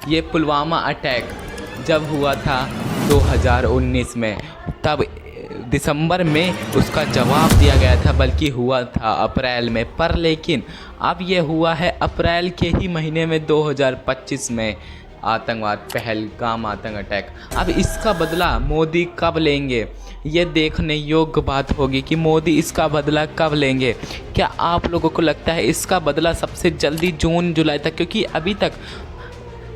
ये पुलवामा अटैक जब हुआ था 2019 में, तब दिसंबर में उसका जवाब दिया गया था, बल्कि हुआ था अप्रैल में। पर लेकिन अब ये हुआ है अप्रैल के ही महीने में 2025 में, आतंकवाद पहलगाम आतंक अटैक। अब इसका बदला मोदी कब लेंगे, ये देखने योग्य बात होगी कि मोदी इसका बदला कब लेंगे। क्या आप लोगों को लगता है इसका बदला सबसे जल्दी जून जुलाई तक, क्योंकि अभी तक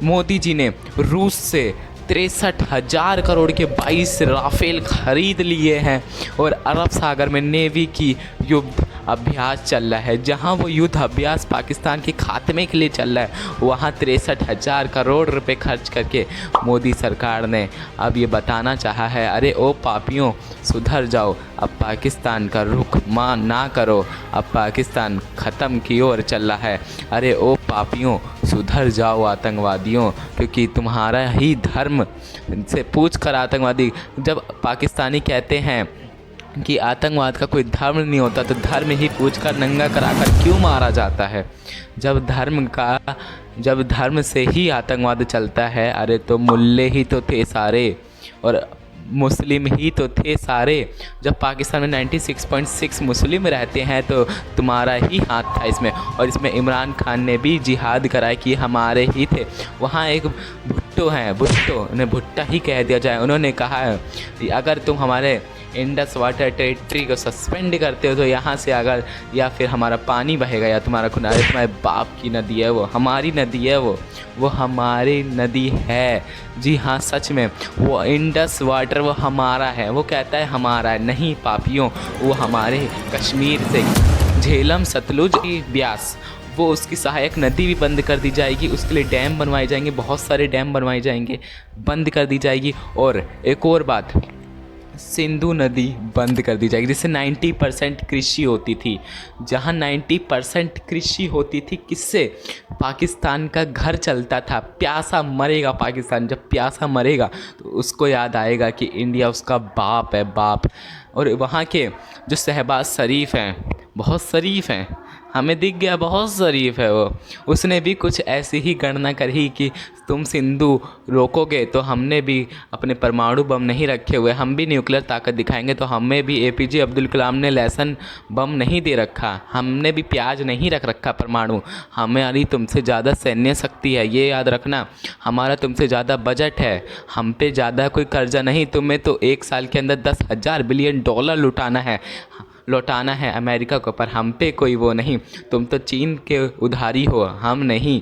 मोदी जी ने रूस से 63,000 करोड़ के 22 राफेल खरीद लिए हैं और अरब सागर में नेवी की युद्ध अभ्यास चल रहा है। जहां वो युद्ध अभ्यास पाकिस्तान के खात्मे के लिए चल रहा है, वहां 63,000 करोड़ रुपए खर्च करके मोदी सरकार ने अब ये बताना चाहा है, अरे ओ पापियों सुधर जाओ, अब पाकिस्तान का रुख ना करो, अब पाकिस्तान ख़त्म की ओर चल रहा है। अरे ओ पापियों सुधर जाओ आतंकवादियों, क्योंकि तुम्हारा ही धर्म से पूछ कर आतंकवादी, जब पाकिस्तानी कहते हैं कि आतंकवाद का कोई धर्म नहीं होता, तो धर्म ही पूछकर नंगा कराकर क्यों मारा जाता है। जब धर्म से ही आतंकवाद चलता है, अरे तो मुल्ले ही तो थे सारे और मुस्लिम ही तो थे सारे। जब पाकिस्तान में 96.6 मुस्लिम रहते हैं तो तुम्हारा ही हाथ था इसमें, और इसमें इमरान खान ने भी जिहाद कराया कि हमारे ही थे। वहाँ एक भुट्टो हैं, भुट्टो उन्हें भुट्टा ही कह दिया जाए, उन्होंने कहा है कि अगर तुम हमारे इंडस वाटर टेरिटरी को सस्पेंड करते हो तो यहाँ से अगर या फिर हमारा पानी बहेगा या तुम्हारा खून, अरे तुम्हारे बाप की नदी है वो, हमारी नदी है वो हमारी नदी है। जी हाँ, सच में वो इंडस वाटर वो हमारा है, वो कहता है हमारा है। नहीं पापियों, वो हमारे कश्मीर से झेलम सतलुज ब्यास, वो उसकी सहायक नदी भी बंद कर दी जाएगी, उसके लिए डैम बनवाए जाएंगे, बहुत सारे डैम बनवाए जाएंगे, बंद कर दी जाएगी। और एक और बात, सिंधु नदी बंद कर दी जाएगी, जिससे 90% कृषि होती थी। जहाँ 90% कृषि होती थी, किससे? पाकिस्तान का घर चलता था। प्यासा मरेगा पाकिस्तान, जब प्यासा मरेगा तो उसको याद आएगा कि इंडिया उसका बाप है, बाप। और वहाँ के जो शहबाज शरीफ हैं, बहुत शरीफ हैं, हमें दिख गया बहुत शरीफ है वो, उसने भी कुछ ऐसी ही गणना करी कि तुम सिंधु रोकोगे तो हमने भी अपने परमाणु बम नहीं रखे हुए, हम भी न्यूक्लियर ताकत दिखाएंगे। तो हमें भी एपीजे अब्दुल कलाम ने लहसुन बम नहीं दे रखा, हमने भी प्याज नहीं रख रखा परमाणु, हमारी तुमसे ज़्यादा सैन्य शक्ति है, ये याद रखना। हमारा तुमसे ज़्यादा बजट है, हम पे ज़्यादा कोई कर्जा नहीं, तुम्हें तो 1 साल के अंदर 10,000 बिलियन डॉलर लौटाना है अमेरिका को, पर हम पे कोई वो नहीं। तुम तो चीन के उधारी हो, हम नहीं।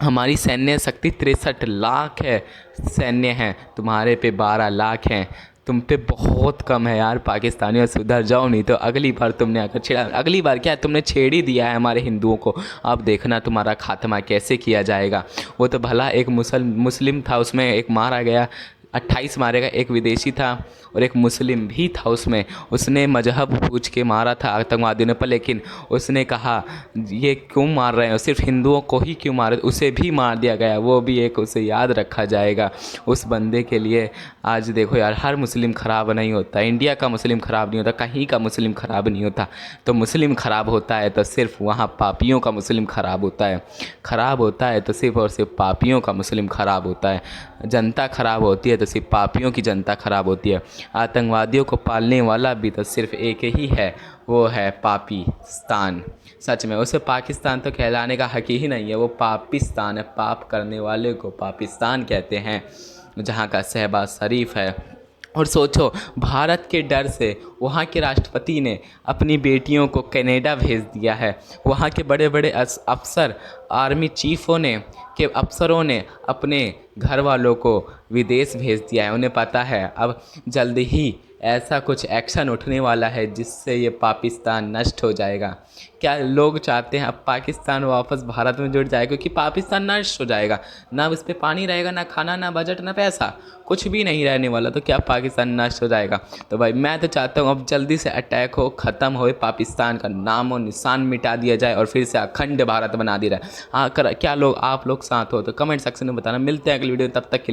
हमारी सैन्य शक्ति 63 लाख है, सैन्य है, तुम्हारे पे 12 लाख हैं, तुम पे बहुत कम है यार। पाकिस्तानियों सुधर जाओ, नहीं तो अगली बार तुमने अगर छेड़ा, अगली बार क्या तुमने छेड़ ही दिया है हमारे हिंदुओं को, अब देखना तुम्हारा खात्मा कैसे किया जाएगा। वो तो भला एक मुस्लिम था, उसमें एक मारा गया, 28 मारे गए, एक विदेशी था और एक मुस्लिम भी था उसमें, उसने मजहब पूछ के मारा था आतंकवादियों ने। पर लेकिन उसने कहा ये क्यों मार रहे हैं, सिर्फ हिंदुओं को ही क्यों मार, उसे भी मार दिया गया। वो भी एक उसे याद रखा जाएगा उस बंदे के लिए। आज देखो यार, हर मुस्लिम ख़राब नहीं होता, इंडिया का मुस्लिम ख़राब नहीं होता, कहीं का मुस्लिम ख़राब नहीं होता। तो मुस्लिम ख़राब होता है तो सिर्फ वहाँ पापियों का मुस्लिम ख़राब होता है, ख़राब होता है तो सिर्फ और सिर्फ पापियों का मुस्लिम ख़राब होता है। जनता ख़राब होती है तो सिर्फ पापियों की जनता ख़राब होती है। आतंकवादियों को पालने वाला भी तो सिर्फ एक ही है, वो है पाकिस्तान। सच में उसे पाकिस्तान तो कहलाने का हक ही नहीं है, वो पाकिस्तान है। पाप करने वाले को पाकिस्तान कहते हैं, जहाँ का शहबाज शरीफ है। और सोचो, भारत के डर से वहाँ के राष्ट्रपति ने अपनी बेटियों को कनाडा भेज दिया है। वहाँ के बड़े बड़े अफसर, आर्मी चीफों ने के अफसरों ने अपने घर वालों को विदेश भेज दिया है। उन्हें पता है अब जल्द ही ऐसा कुछ एक्शन उठने वाला है जिससे ये पाकिस्तान नष्ट हो जाएगा। क्या लोग चाहते हैं अब पाकिस्तान वापस भारत में जुड़ जाए, क्योंकि पाकिस्तान नष्ट हो जाएगा, ना उस पर पानी रहेगा, ना खाना, ना बजट, ना पैसा, कुछ भी नहीं रहने वाला। तो क्या पाकिस्तान नष्ट हो जाएगा? तो भाई मैं तो चाहता हूँ अब जल्दी से अटैक हो, ख़त्म हो, पाकिस्तान का नाम और निशान मिटा दिया जाए और फिर से अखंड भारत बना दिया जाए। क्या लोग आप लोग साथ हो तो कमेंट सेक्शन में बताना। मिलते हैं अगली वीडियो, तब तक के लिए।